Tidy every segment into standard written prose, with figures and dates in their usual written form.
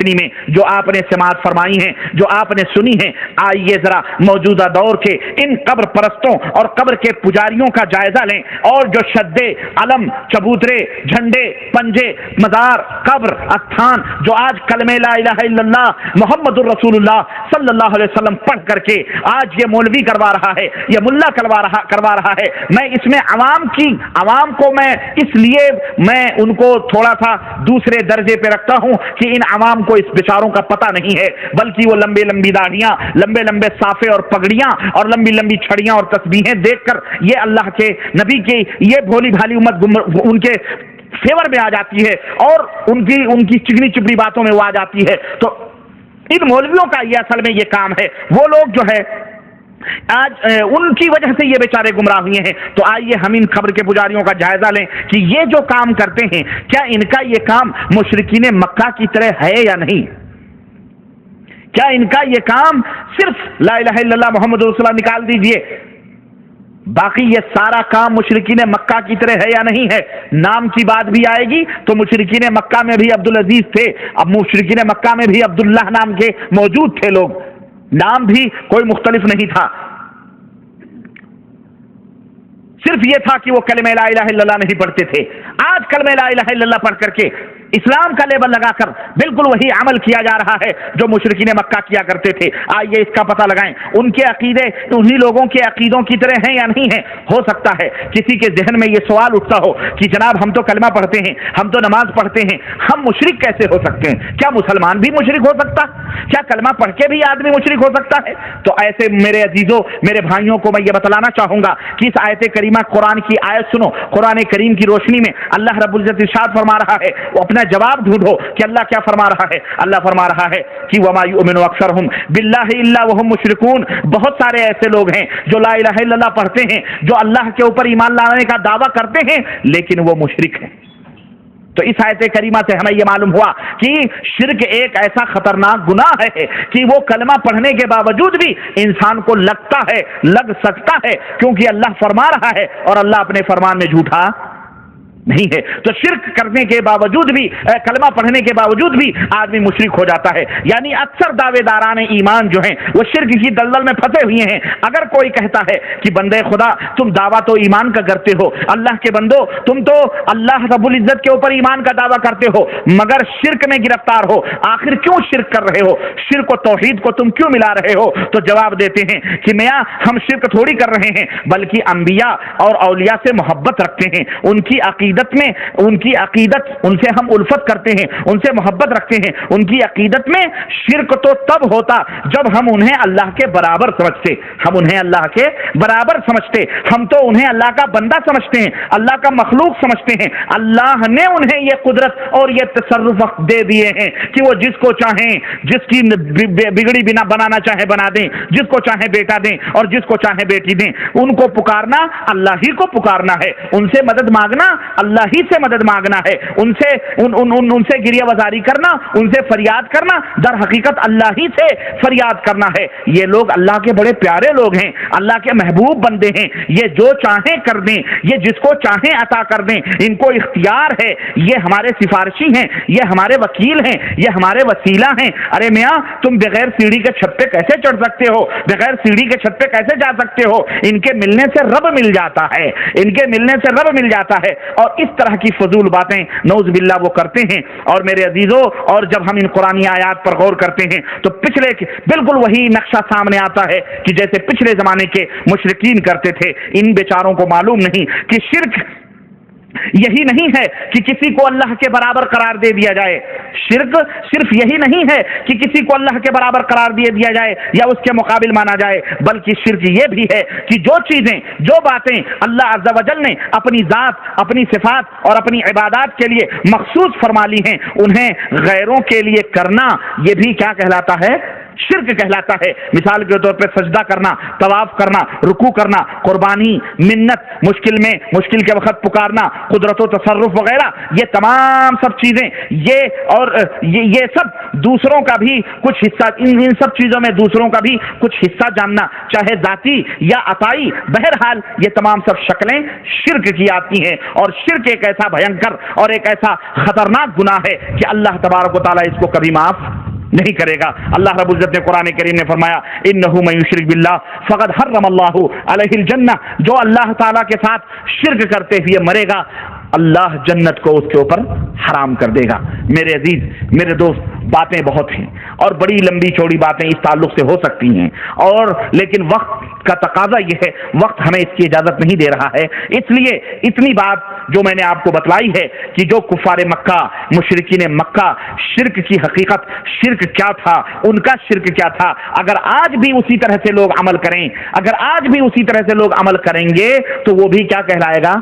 روشنی میں جو آپ نے سماعت فرمائی ہیں، جو آپ نے سنی ہیں، آئیے ذرا موجودہ دور کے ان قبر پرستوں اور قبر کے پجاریوں کا جائزہ لیں، اور جو شدے، علم، چبوترے، جھنڈے، پنجے، مزار، قبر، استھان جو آج کلمہ لا الہ الا اللہ محمد الرسول اللہ صلی اللہ علیہ وسلم پڑھ کر کے آج یہ مولوی کروا رہا ہے، یہ ملا کروا رہا ہے، میں اس میں عوام کو میں اس لیے میں ان کو تھوڑا سا دوسرے درجے پہ رکھتا ہوں کہ ان عوام کو اس بیچاروں کا پتہ نہیں ہے، بلکہ وہ لمبے لمبی داڑھیاں، لمبے لمبے صافے اور پگڑیاں اور لمبی لمبی چھڑیاں اور تسبیحیں دیکھ کر یہ اللہ کے نبی کی یہ بھولی بھالی امت ان کے فیور میں آ جاتی ہے اور ان کی چگنی چپڑی باتوں میں وہ آ جاتی ہے۔ تو ان مولویوں کا یہ اصل میں یہ کام ہے، وہ لوگ جو ہے آج ان کی وجہ سے یہ بیچارے گمراہ ہوئے ہیں۔ تو آئیے ہم ان قبر کے پجاریوں کا جائزہ لیں کہ یہ جو کام کرتے ہیں کیا ان کا یہ کام مشرکین مکہ کی طرح ہے یا نہیں؟ کیا ان کا یہ کام صرف لا الہ الا اللہ محمد رسول اللہ نکال دیجئے، باقی یہ سارا کام مشرکین مکہ کی طرح ہے یا نہیں ہے؟ نام کی بات بھی آئے گی تو مشرکین مکہ میں بھی عبدالعزیز تھے، اب مشرکین مکہ میں بھی عبداللہ نام کے موجود تھے لوگ، نام بھی کوئی مختلف نہیں تھا، صرف یہ تھا کہ وہ کلمہ لا الہ الا اللہ نہیں پڑھتے تھے۔ آج کلمہ لا الہ الا اللہ پڑھ کر کے اسلام کا لیبل لگا کر بالکل وہی عمل کیا جا رہا ہے جو مشرکین مکہ کیا کرتے تھے۔ آئیے اس کا پتہ لگائیں، ان کے عقیدے انہی لوگوں کے عقیدوں کی طرح ہیں یا نہیں ہیں؟ ہو سکتا ہے کسی کے ذہن میں یہ سوال اٹھتا ہو کہ جناب ہم تو کلمہ پڑھتے ہیں، ہم تو نماز پڑھتے ہیں، ہم مشرک کیسے ہو سکتے ہیں؟ کیا مسلمان بھی مشرک ہو سکتا؟ کیا کلمہ پڑھ کے بھی آدمی مشرک ہو سکتا ہے؟ تو ایسے میرے عزیزوں، میرے بھائیوں کو میں یہ بتلانا چاہوں گا کہ اس آیت کریمہ قرآن کی آیت سنو، قرآن کریم کی روشنی میں اللہ رب العزت ارشاد فرما رہا ہے، وہ اپنا جواب ڈھونڈو کہ اللہ کیا فرما رہا ہے۔ اللہ فرما رہا ہے کہ وما یؤمن اکثرهم باللہ الا وهم مشرکون، بہت سارے ایسے لوگ ہیں جو لا الہ الا اللہ پڑھتے ہیں، جو اللہ کے اوپر ایمان لانے کا دعویٰ کرتے ہیں لیکن وہ مشرک ہیں۔ تو اس آیت کریمہ سے ہمیں یہ معلوم ہوا کہ شرک ایک ایسا خطرناک گناہ ہے کہ وہ کلمہ پڑھنے کے باوجود بھی انسان کو لگ سکتا ہے، کیونکہ اللہ فرما رہا ہے اور اللہ اپنے فرمان میں جھوٹا نہیں ہے۔ تو شرک کرنے کے باوجود بھی، کلمہ پڑھنے کے باوجود بھی آدمی مشرک ہو جاتا ہے، یعنی اکثر دعوے داران ایمان جو ہیں وہ شرک کی دلدل میں پھنسے ہوئے ہیں۔ اگر کوئی کہتا ہے کہ بندے خدا تم دعویٰ تو ایمان کا کرتے ہو، اللہ کے بندو تم تو اللہ رب العزت کے اوپر ایمان کا دعویٰ کرتے ہو مگر شرک میں گرفتار ہو، آخر کیوں شرک کر رہے ہو؟ شرک و توحید کو تم کیوں ملا رہے ہو؟ تو جواب دیتے ہیں کہ میاں ہم شرک تھوڑی کر رہے ہیں، بلکہ انبیاء اور اولیاء سے محبت رکھتے ہیں، ان کی عقیدت ان سے ہم الفت کرتے ہیں، ان سے محبت رکھتے ہیں۔ ان کی عقیدت میں شرک تو تب ہوتا جب ہم انہیں اللہ کے برابر سمجھتے، ہم تو انہیں اللہ کا بندہ سمجھتے ہیں، اللہ کا مخلوق سمجھتے ہیں۔ اللہ نے انہیں یہ قدرت اور یہ تصرف دے دیے ہیں کہ وہ جس کو چاہیں، جس کی بگڑی بنا بنانا چاہے بنا دیں، جس کو چاہے بیٹا دیں اور جس کو چاہے بیٹی دیں۔ ان کو پکارنا اللہ ہی کو پکارنا ہے، ان سے مدد مانگنا اللہ ہی سے مدد مانگنا ہے، ان سے گریہ وزاری کرنا، ان سے فریاد کرنا در حقیقت اللہ ہی سے فریاد کرنا ہے۔ یہ لوگ اللہ کے بڑے پیارے لوگ ہیں، اللہ کے محبوب بندے ہیں، یہ جو چاہیں کر دیں، یہ جس کو چاہیں عطا کر دیں، ان کو اختیار ہے، یہ ہمارے سفارشی ہیں، یہ ہمارے وکیل ہیں، یہ ہمارے وسیلہ ہیں۔ ارے میاں تم بغیر سیڑھی کے چھت پہ کیسے چڑھ سکتے ہو؟ بغیر سیڑھی کے چھت پہ کیسے جا سکتے ہو؟ ان کے ملنے سے رب مل جاتا ہے، ان کے ملنے سے رب مل جاتا ہے۔ اور اس طرح کی فضول باتیں نعوذ باللہ وہ کرتے ہیں۔ اور میرے عزیزوں، اور جب ہم ان قرآنی آیات پر غور کرتے ہیں تو پچھلے بالکل وہی نقشہ سامنے آتا ہے کہ جیسے پچھلے زمانے کے مشرکین کرتے تھے۔ ان بیچاروں کو معلوم نہیں کہ شرک یہی نہیں ہے کہ کسی کو اللہ کے برابر قرار دے دیا جائے، شرک صرف یہی نہیں ہے کہ کسی کو اللہ کے برابر قرار دے دیا جائے یا اس کے مقابل مانا جائے، بلکہ شرک یہ بھی ہے کہ جو چیزیں، جو باتیں اللہ عز و جل نے اپنی ذات، اپنی صفات اور اپنی عبادات کے لیے مخصوص فرما لی ہیں، انہیں غیروں کے لیے کرنا یہ بھی کیا کہلاتا ہے؟ شرک کہلاتا ہے۔ مثال کے طور پہ سجدہ کرنا، طواف کرنا، رکوع کرنا، قربانی، منت، مشکل کے وقت پکارنا، قدرت و تصرف وغیرہ، یہ تمام سب چیزیں یہ سب دوسروں کا بھی کچھ حصہ، ان سب چیزوں میں دوسروں کا بھی کچھ حصہ جاننا، چاہے ذاتی یا عطائی، بہرحال یہ تمام سب شکلیں شرک کی آتی ہیں۔ اور شرک ایک ایسا بھینکر اور ایک ایسا خطرناک گناہ ہے کہ اللہ تبارک و تعالیٰ اس کو کبھی معاف نہیں کرے گا۔ اللہ رب العزت نے قرآن کریم نے فرمایا انہ من یشرک باللہ فقد حرم اللہ علیہ الجنہ، جو اللہ تعالیٰ کے ساتھ شرک کرتے ہوئے مرے گا اللہ جنت کو اس کے اوپر حرام کر دے گا۔ میرے عزیز، میرے دوست، باتیں بہت ہیں اور بڑی لمبی چوڑی باتیں اس تعلق سے ہو سکتی ہیں، اور لیکن وقت کا تقاضا یہ ہے، وقت ہمیں اس کی اجازت نہیں دے رہا ہے، اس لیے اتنی بات جو میں نے آپ کو بتلائی ہے کہ جو کفار مکہ، مشرکین مکہ، شرک کی حقیقت، شرک کیا تھا، ان کا شرک کیا تھا، اگر آج بھی اسی طرح سے لوگ عمل کریں، اگر آج بھی اسی طرح سے لوگ عمل کریں گے تو وہ بھی کیا کہلائے گا؟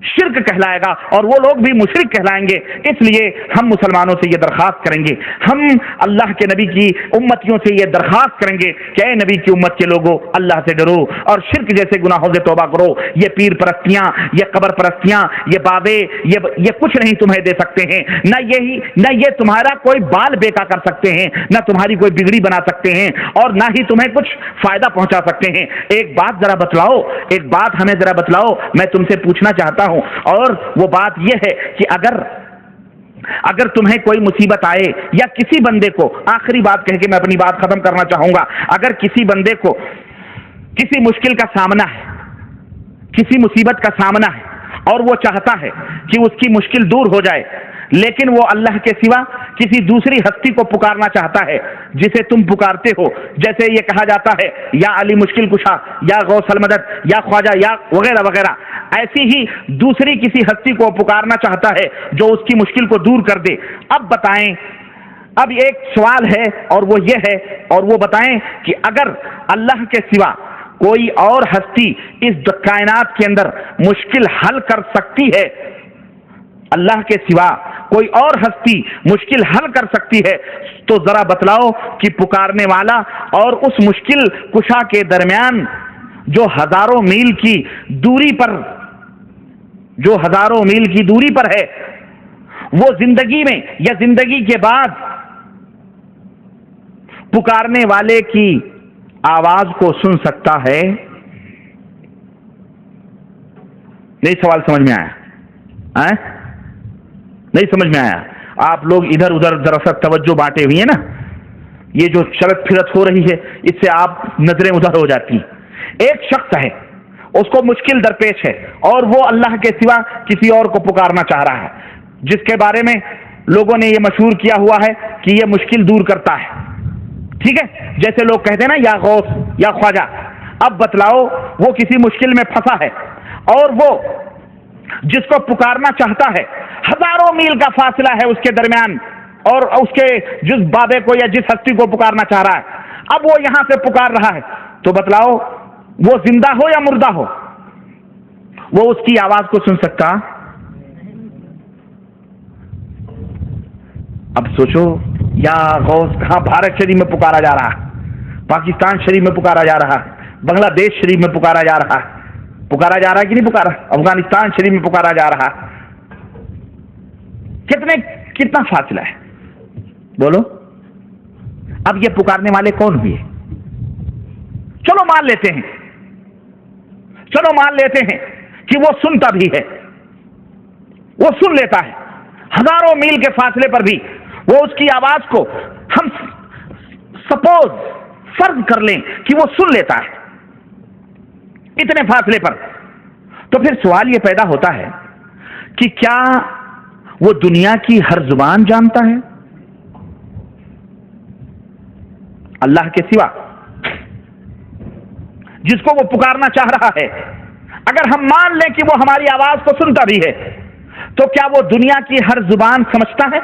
شرک کہلائے گا، اور وہ لوگ بھی مشرک کہلائیں گے۔ اس لیے ہم مسلمانوں سے یہ درخواست کریں گے، ہم اللہ کے نبی کی امتیوں سے یہ درخواست کریں گے کہ اے نبی کی امت کے لوگوں، اللہ سے ڈرو اور شرک جیسے گناہوں سے توبہ کرو۔ یہ پیر پرستیاں، یہ قبر پرستیاں، یہ بابے، یہ کچھ نہیں تمہیں دے سکتے ہیں، نہ یہ تمہارا کوئی بال بیکا کر سکتے ہیں، نہ تمہاری کوئی بگڑی بنا سکتے ہیں، اور نہ ہی تمہیں کچھ فائدہ پہنچا سکتے ہیں۔ ایک بات ذرا بتلاؤ، ایک بات ہمیں ذرا بتلاؤ، میں تم سے پوچھنا چاہتا ہوں، اور وہ بات یہ ہے کہ اگر تمہیں کوئی مصیبت آئے یا کسی بندے کو، آخری بات کہہ کے میں اپنی بات ختم کرنا چاہوں گا، اگر کسی بندے کو کسی مشکل کا سامنا ہے، کسی مصیبت کا سامنا ہے، اور وہ چاہتا ہے کہ اس کی مشکل دور ہو جائے، لیکن وہ اللہ کے سوا کسی دوسری ہستی کو پکارنا چاہتا ہے جسے تم پکارتے ہو، جیسے یہ کہا جاتا ہے یا علی مشکل کشا، یا غوث المدد، یا خواجہ، یا وغیرہ وغیرہ، ایسی ہی دوسری کسی ہستی کو پکارنا چاہتا ہے جو اس کی مشکل کو دور کر دے۔ اب بتائیں، اب ایک سوال ہے اور وہ یہ ہے، اور وہ بتائیں کہ اگر اللہ کے سوا کوئی اور ہستی اس کائنات کے اندر مشکل حل کر سکتی ہے، اللہ کے سوا کوئی اور ہستی مشکل حل کر سکتی ہے، تو ذرا بتلاؤ کہ پکارنے والا اور اس مشکل کشا کے درمیان جو ہزاروں میل کی دوری پر ہے، وہ زندگی میں یا زندگی کے بعد پکارنے والے کی آواز کو سن سکتا ہے؟ نہیں سوال سمجھ میں آیا؟ نہیں سمجھ میں آیا؟ آپ لوگ ادھر ادھر دراصل توجہ بانٹے ہوئی ہیں نا، یہ جو چلت پھرت ہو رہی ہے اس سے آپ نظریں ادھر ہو جاتی ہیں۔ ایک شخص ہے، اس کو مشکل درپیش ہے، اور وہ اللہ کے سوا کسی اور کو پکارنا چاہ رہا ہے، جس کے بارے میں لوگوں نے یہ مشہور کیا ہوا ہے کہ یہ مشکل دور کرتا ہے، ٹھیک ہے، جیسے لوگ کہتے ہیں نا یا غوث یا خواجہ۔ اب بتلاؤ، وہ کسی مشکل میں پھنسا ہے، اور وہ جس کو پکارنا چاہتا ہے، ہزاروں میل کا فاصلہ ہے اس کے درمیان، اور اس کے جس بابے کو یا جس ہستی کو پکارنا چاہ رہا ہے، اب وہ یہاں سے پکار رہا ہے، تو بتلاؤ وہ زندہ ہو یا مردہ ہو، وہ اس کی آواز کو سن سکتا؟ اب سوچو، یا غوث کہاں بھارت شریف میں پکارا جا رہا ہے، پاکستان شریف میں پکارا جا رہا ہے، بنگلہ دیش شریف میں پکارا جا رہا ہے کہ نہیں پکارا؟ افغانستان شریف میں پکارا جا رہا ہے۔ کتنا فاصلہ ہے بولو؟ اب یہ پکارنے والے کون ہوئے؟ چلو مان لیتے ہیں کہ وہ سنتا بھی ہے، وہ سن لیتا ہے، ہزاروں میل کے فاصلے پر بھی وہ اس کی آواز کو ہم فرض کر لیں کہ وہ سن لیتا ہے اتنے فاصلے پر، تو پھر سوال یہ پیدا ہوتا ہے کہ کیا وہ دنیا کی ہر زبان جانتا ہے؟ اللہ کے سوا جس کو وہ پکارنا چاہ رہا ہے، اگر ہم مان لیں کہ وہ ہماری آواز کو سنتا بھی ہے، تو کیا وہ دنیا کی ہر زبان سمجھتا ہے؟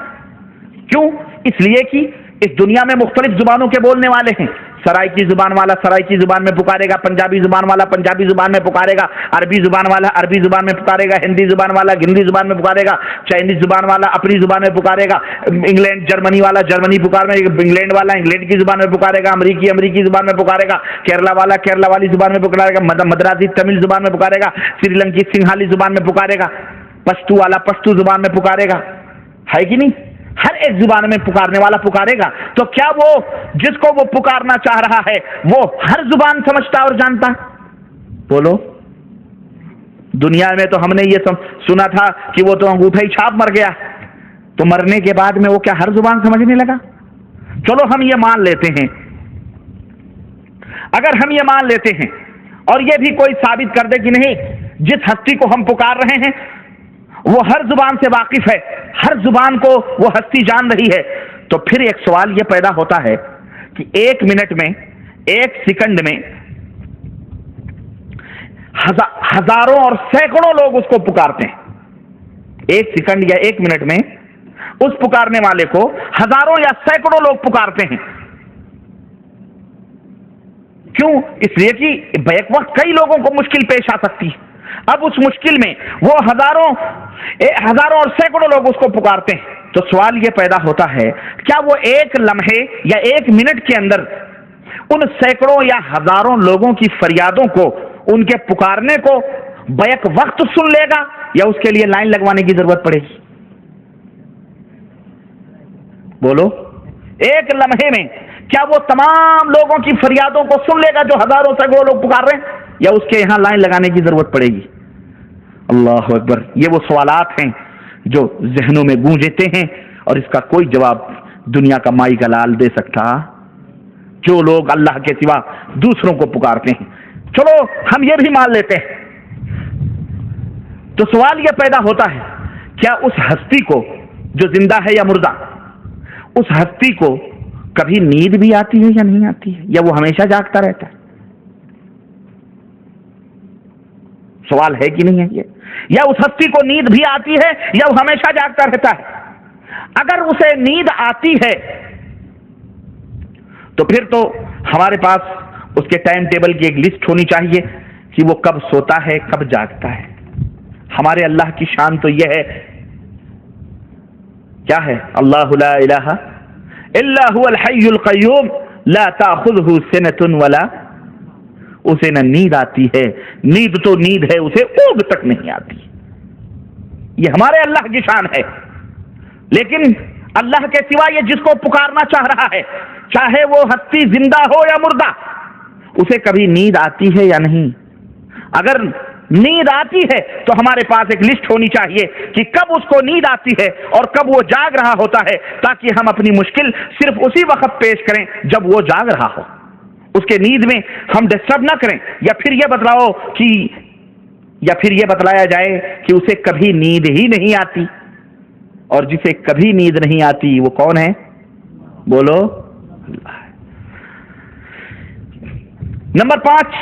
کیوں؟ اس لیے کہ اس دنیا میں مختلف زبانوں کے بولنے والے ہیں، سرائکی زبان والا سرائکی زبان میں پکارے گا، پنجابی زبان والا پنجابی زبان میں پکارے گا، عربی زبان والا عربی زبان میں پکارے گا، ہندی زبان والا ہندی زبان میں پکارے گا، چائنیز زبان والا اپنی زبان میں پکارے گا، انگلینڈ جرمنی والا جرمنی انگلینڈ والا انگلینڈ کی زبان میں پکارے گا، امریکی زبان میں پکارے گا، کیرلا والا کیرلا والی زبان میں پکارے گا، مدراسی تمل زبان میں پکارے گا، سری لنکی سنگھالی زبان میں پکارے گا، پشتو والا پشتو زبان میں پکارے گا، ہے کہ نہیں؟ ہر ایک زبان میں پکارنے والا پکارے گا. تو کیا وہ جس کو وہ پکارنا چاہ رہا ہے وہ ہر زبان سمجھتا اور جانتا؟ بولو. دنیا میں تو ہم نے یہ سنا تھا کہ وہ تو انگوٹھا ہی چھاپ مر گیا، تو مرنے کے بعد میں وہ کیا ہر زبان سمجھنے لگا؟ چلو ہم یہ مان لیتے ہیں، اگر ہم یہ مان لیتے ہیں اور یہ بھی کوئی ثابت کر دے کہ نہیں جس ہستی کو ہم پکار رہے ہیں وہ ہر زبان سے واقف ہے، ہر زبان کو وہ ہستی جان رہی ہے، تو پھر ایک سوال یہ پیدا ہوتا ہے کہ ایک منٹ میں ایک سیکنڈ میں ہزاروں اور سینکڑوں لوگ اس کو پکارتے ہیں. ایک سیکنڈ یا ایک منٹ میں اس پکارنے والے کو ہزاروں یا سینکڑوں لوگ پکارتے ہیں. کیوں؟ اس لیے کہ بیک وقت کئی لوگوں کو مشکل پیش آ سکتی ہے. اب اس مشکل میں وہ ہزاروں اور سینکڑوں لوگ اس کو پکارتے ہیں. تو سوال یہ پیدا ہوتا ہے کیا وہ ایک لمحے یا ایک منٹ کے اندر ان سینکڑوں یا ہزاروں لوگوں کی فریادوں کو، ان کے پکارنے کو بیک وقت سن لے گا یا اس کے لیے لائن لگوانے کی ضرورت پڑے گی؟ بولو. ایک لمحے میں کیا وہ تمام لوگوں کی فریادوں کو سن لے گا جو ہزاروں سینکڑوں لوگ پکار رہے ہیں، یا اس کے یہاں لائن لگانے کی ضرورت پڑے گی؟ اللہ اکبر. یہ وہ سوالات ہیں جو ذہنوں میں گونجتے ہیں اور اس کا کوئی جواب دنیا کا مائی کا لال دے سکتا؟ جو لوگ اللہ کے سوا دوسروں کو پکارتے ہیں. چلو ہم یہ بھی مان لیتے ہیں. تو سوال یہ پیدا ہوتا ہے کیا اس ہستی کو جو زندہ ہے یا مردہ، اس ہستی کو کبھی نیند بھی آتی ہے یا نہیں آتی ہے، یا وہ ہمیشہ جاگتا رہتا ہے؟ سوال ہے کہ نہیں ہے یہ؟ یا اس ہستی کو نیند بھی آتی ہے یا وہ ہمیشہ جاگتا رہتا ہے؟ اگر اسے نیند آتی ہے تو پھر تو ہمارے پاس اس کے ٹائم ٹیبل کی ایک لسٹ ہونی چاہیے کہ وہ کب سوتا ہے کب جاگتا ہے. ہمارے اللہ کی شان تو یہ ہے، کیا ہے؟ اللہ لا الہ الا هو الحی القیوم لا تاخذہ سنۃ ولا، اسے نہ نیند آتی ہے، نیند تو نیند ہے، اسے اونگ تک نہیں آتی. یہ ہمارے اللہ کی شان ہے. لیکن اللہ کے سوا یہ جس کو پکارنا چاہ رہا ہے، چاہے وہ ہستی زندہ ہو یا مردہ، اسے کبھی نیند آتی ہے یا نہیں؟ اگر نیند آتی ہے تو ہمارے پاس ایک لسٹ ہونی چاہیے کہ کب اس کو نیند آتی ہے اور کب وہ جاگ رہا ہوتا ہے، تاکہ ہم اپنی مشکل صرف اسی وقت پیش کریں جب وہ جاگ رہا ہو. اس کے نیند میں ہم ڈسٹرب نہ کریں. یا پھر یہ بتلایا جائے کہ اسے کبھی نیند ہی نہیں آتی، اور جسے کبھی نیند نہیں آتی وہ کون ہے؟ بولو. اللہ. نمبر 5،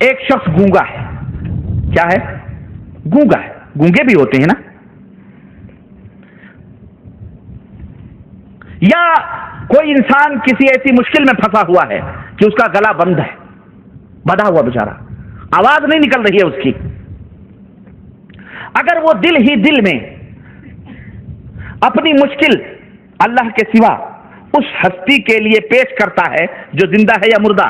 ایک شخص گونگا ہے. کیا ہے؟ گونگا ہے. گونگے بھی ہوتے ہیں نا. یا کوئی انسان کسی ایسی مشکل میں پھنسا ہوا ہے کہ اس کا گلا بند ہے، بندھا ہوا بیچارہ، آواز نہیں نکل رہی ہے اس کی. اگر وہ دل ہی دل میں اپنی مشکل اللہ کے سوا اس ہستی کے لیے پیش کرتا ہے جو زندہ ہے یا مردہ،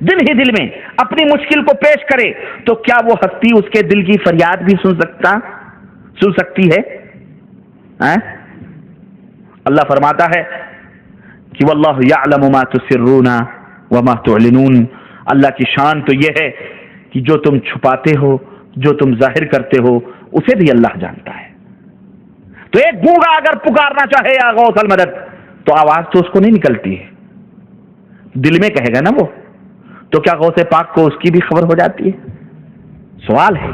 دل ہی دل میں اپنی مشکل کو پیش کرے، تو کیا وہ ہستی اس کے دل کی فریاد بھی سن سکتی ہے؟ اللہ فرماتا ہے کہ واللہ یعلم ما تسرون وما تعلنون. اللہ کی شان تو یہ ہے کہ جو تم چھپاتے ہو، جو تم ظاہر کرتے ہو، اسے بھی اللہ جانتا ہے. تو ایک گونگا اگر پکارنا چاہے یا غوث المدد، تو آواز تو اس کو نہیں نکلتی ہے، دل میں کہے گا نا وہ، تو کیا غوث پاک کو اس کی بھی خبر ہو جاتی ہے؟ سوال ہے.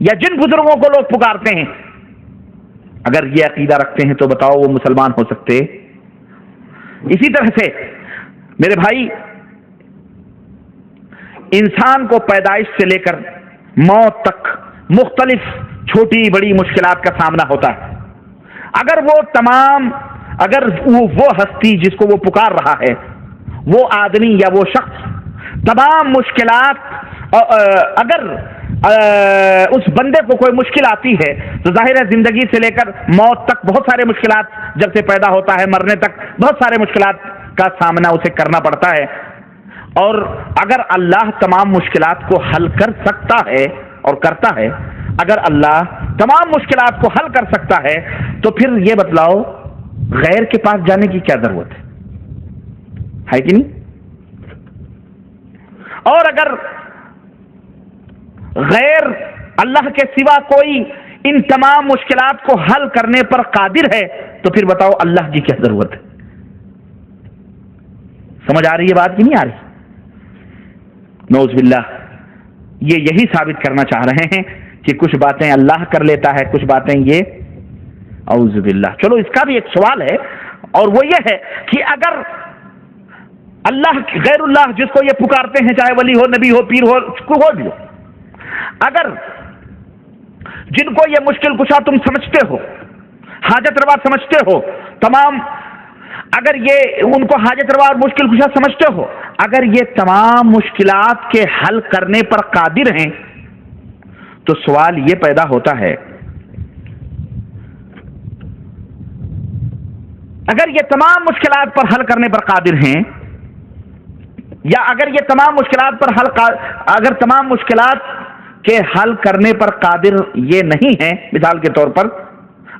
یا جن بزرگوں کو لوگ پکارتے ہیں، اگر یہ عقیدہ رکھتے ہیں تو بتاؤ وہ مسلمان ہو سکتے؟ اسی طرح سے میرے بھائی، انسان کو پیدائش سے لے کر موت تک مختلف چھوٹی بڑی مشکلات کا سامنا ہوتا ہے. اگر وہ ہستی جس کو وہ پکار رہا ہے وہ آدمی یا وہ شخص تمام مشکلات اگر اس بندے کو کوئی مشکل آتی ہے تو ظاہر ہے زندگی سے لے کر موت تک بہت سارے مشکلات، جب سے پیدا ہوتا ہے مرنے تک بہت سارے مشکلات کا سامنا اسے کرنا پڑتا ہے، اور اگر اللہ تمام مشکلات کو حل کر سکتا ہے اور کرتا ہے، اگر اللہ تمام مشکلات کو حل کر سکتا ہے تو پھر یہ بتلاؤ غیر کے پاس جانے کی کیا ضرورت ہے کہ نہیں؟ اور اگر غیر اللہ کے سوا کوئی ان تمام مشکلات کو حل کرنے پر قادر ہے تو پھر بتاؤ اللہ کی کیا ضرورت ہے؟ سمجھ آ رہی ہے بات کہ نہیں آ رہی؟ نعوذ باللہ، یہ یہی ثابت کرنا چاہ رہے ہیں کہ کچھ باتیں اللہ کر لیتا ہے، کچھ باتیں یہ اعوذ باللہ۔ چلو اس کا بھی ایک سوال ہے، اور وہ یہ ہے کہ اگر اللہ غیر اللہ جس کو یہ پکارتے ہیں، چاہے ولی ہو، نبی ہو، پیر ہو، کوئی بھی ہو، اگر جن کو یہ مشکل کشا تم سمجھتے ہو، حاجت روا سمجھتے ہو، تمام اگر یہ ان کو حاجت روا اور مشکل کشا سمجھتے ہو، اگر یہ تمام مشکلات کے حل کرنے پر قادر ہیں تو سوال یہ پیدا ہوتا ہے، اگر یہ تمام مشکلات پر حل کرنے پر قادر ہیں، یا اگر یہ تمام مشکلات پر اگر تمام مشکلات کے حل کرنے پر قادر یہ نہیں ہیں، مثال کے طور پر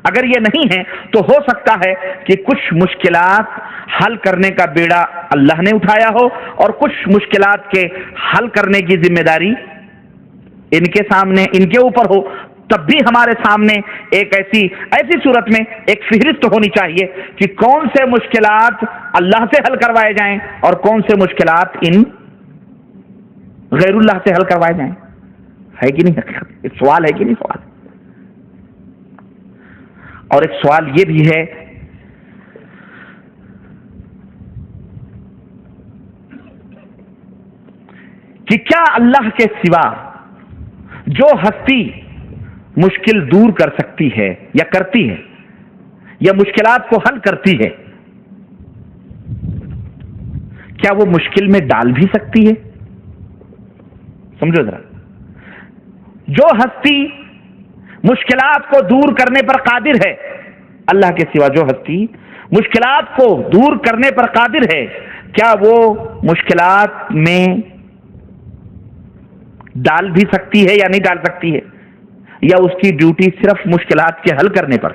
اگر یہ نہیں ہیں تو ہو سکتا ہے کہ کچھ مشکلات حل کرنے کا بیڑا اللہ نے اٹھایا ہو اور کچھ مشکلات کے حل کرنے کی ذمہ داری ان کے سامنے، ان کے اوپر ہو، تب بھی ہمارے سامنے ایک ایسی صورت میں ایک فہرست ہونی چاہیے کہ کون سے مشکلات اللہ سے حل کروائے جائیں اور کون سے مشکلات ان غیر اللہ سے حل کروائے جائیں۔ ہے کہ نہیں؟ سوال ہے کہ نہیں؟ سوال۔ اور ایک سوال یہ بھی ہے کہ کیا اللہ کے سوا جو ہستی مشکل دور کر سکتی ہے یا کرتی ہے یا مشکلات کو حل کرتی ہے، کیا وہ مشکل میں ڈال بھی سکتی ہے؟ سمجھو ذرا، جو ہستی مشکلات کو دور کرنے پر قادر ہے، اللہ کے سوا جو ہستی مشکلات کو دور کرنے پر قادر ہے، کیا وہ مشکلات میں ڈال بھی سکتی ہے یا نہیں ڈال سکتی ہے؟ یا اس کی ڈیوٹی صرف مشکلات کے حل کرنے پر؟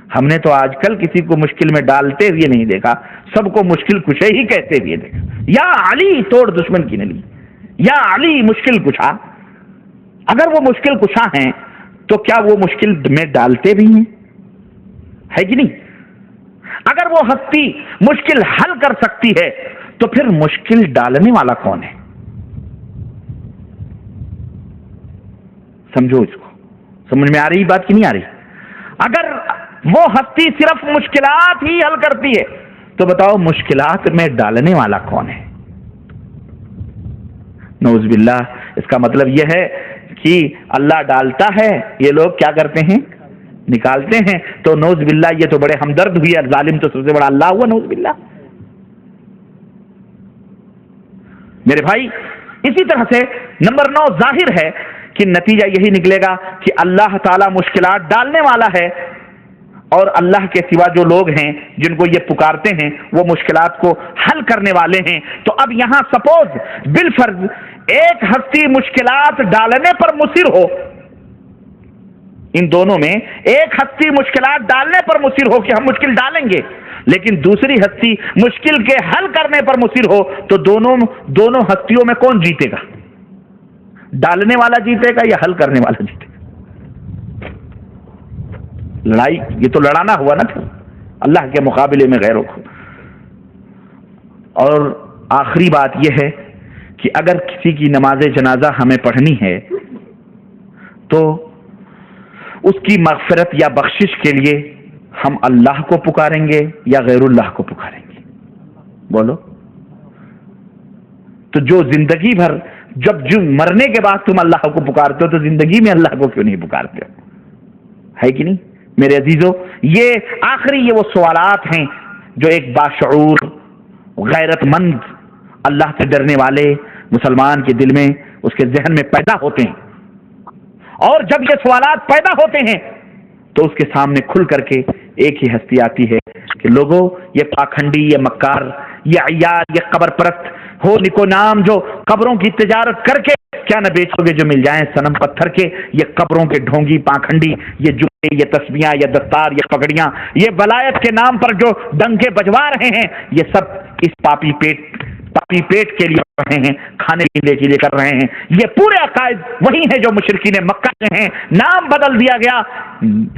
ہم نے تو آج کل کسی کو مشکل میں ڈالتے ہوئے نہیں دیکھا، سب کو مشکل کشے ہی کہتے ہوئے دیکھا۔ یا علی توڑ دشمن کی نلی، یا علی مشکل کشا۔ اگر وہ مشکل کشا ہیں تو کیا وہ مشکل میں ڈالتے بھی ہیں؟ ہے کہ نہیں؟ اگر وہ ہستی مشکل حل کر سکتی ہے تو پھر مشکل ڈالنے والا کون ہے؟ سمجھو اس کو، سمجھ میں آ رہی بات کی نہیں آ رہی؟ اگر وہ ہستی صرف مشکلات ہی حل کرتی ہے تو بتاؤ مشکلات میں ڈالنے والا کون ہے؟ نعوذ باللہ، اس کا مطلب یہ ہے کہ اللہ ڈالتا ہے، یہ لوگ کیا کرتے ہیں؟ نکالتے ہیں۔ تو نعوذ باللہ یہ تو بڑے ہمدرد ہوئی، ظالم تو سب سے بڑا اللہ ہوا، نعوذ باللہ۔ میرے بھائی، اسی طرح سے نمبر 9 ظاہر ہے کہ نتیجہ یہی نکلے گا کہ اللہ تعالیٰ مشکلات ڈالنے والا ہے، اور اللہ کے سوا جو لوگ ہیں جن کو یہ پکارتے ہیں وہ مشکلات کو حل کرنے والے ہیں۔ تو اب یہاں سپوز بالفرض ایک ہستی مشکلات ڈالنے پر مصر ہو، ان دونوں میں ایک ہستی مشکلات ڈالنے پر مصر ہو کہ ہم مشکل ڈالیں گے، لیکن دوسری ہستی مشکل کے حل کرنے پر مصر ہو، تو دونوں ہستیوں میں کون جیتے گا؟ ڈالنے والا جیتے گا یا حل کرنے والا جیتے گا؟ لڑائی یہ تو لڑانا ہوا نا پھر اللہ کے مقابلے میں غیروں کو۔ اور آخری بات یہ ہے کہ اگر کسی کی نماز جنازہ ہمیں پڑھنی ہے تو اس کی مغفرت یا بخشش کے لیے ہم اللہ کو پکاریں گے یا غیر اللہ کو پکاریں گے؟ بولو۔ تو جو زندگی بھر جب مرنے کے بعد تم اللہ کو پکارتے ہو تو زندگی میں اللہ کو کیوں نہیں پکارتے ہو؟ ہے کہ نہیں میرے عزیزو؟ یہ آخری وہ سوالات ہیں جو ایک باشعور غیرت مند اللہ سے ڈرنے والے مسلمان کے دل میں، اس کے ذہن میں پیدا ہوتے ہیں، اور جب یہ سوالات پیدا ہوتے ہیں تو اس کے سامنے کھل کر کے ایک ہی ہستی آتی ہے کہ لوگوں، یہ پاکھنڈی، یہ مکار، یہ عیار، یہ قبر پرست ہو نکو نام جو قبروں کی تجارت کر کے کیا نہ بیچو گے جو مل جائیں صنم پتھر کے، یہ قبروں کے ڈھونگی پاکھنڈی، یہ جوتے، یہ تسبیحاں، یہ دستار، یہ پگڑیاں، یہ ولایت کے نام پر جو ڈنکے بجوا رہے ہیں، یہ سب اس پاپی پیٹ کے لیے کر رہے ہیں، کھانے پینے کے لیے کر رہے ہیں۔ یہ پورے عقائد وہی ہیں جو مشرکین مکہ کے ہیں، نام بدل دیا گیا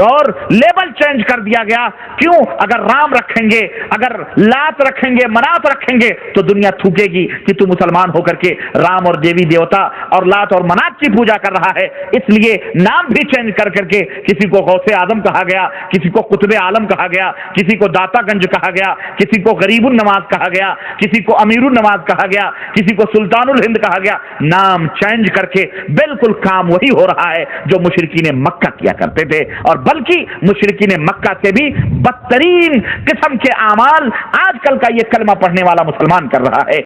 اور لیبل چینج کر دیا گیا۔ کیوں؟ اگر رام رکھیں گے، اگر لات رکھیں گے، منات رکھیں گے تو دنیا تھوکے گی کہ تو مسلمان ہو کر کے رام اور دیوی دیوتا اور لات اور منات کی پوجا کر رہا ہے۔ اس لیے نام بھی چینج کر کے کسی کو غوث اعظم کہا گیا، کسی کو قطب عالم کہا گیا، کسی کو داتا گنج کہا گیا، کسی کو غریب النواز کہا گیا، کسی کو امیر النواز کہا گیا، کسی کو سلطان الہند کہا گیا۔ نام چینج کر کے بالکل کام وہی ہو رہا ہے جو مشرکین مکہ کیا کرتے تھے، اور بلکہ مشرکین مکہ سے بھی بدترین قسم کے اعمال آج کل کا یہ کلمہ پڑھنے والا مسلمان کر رہا ہے۔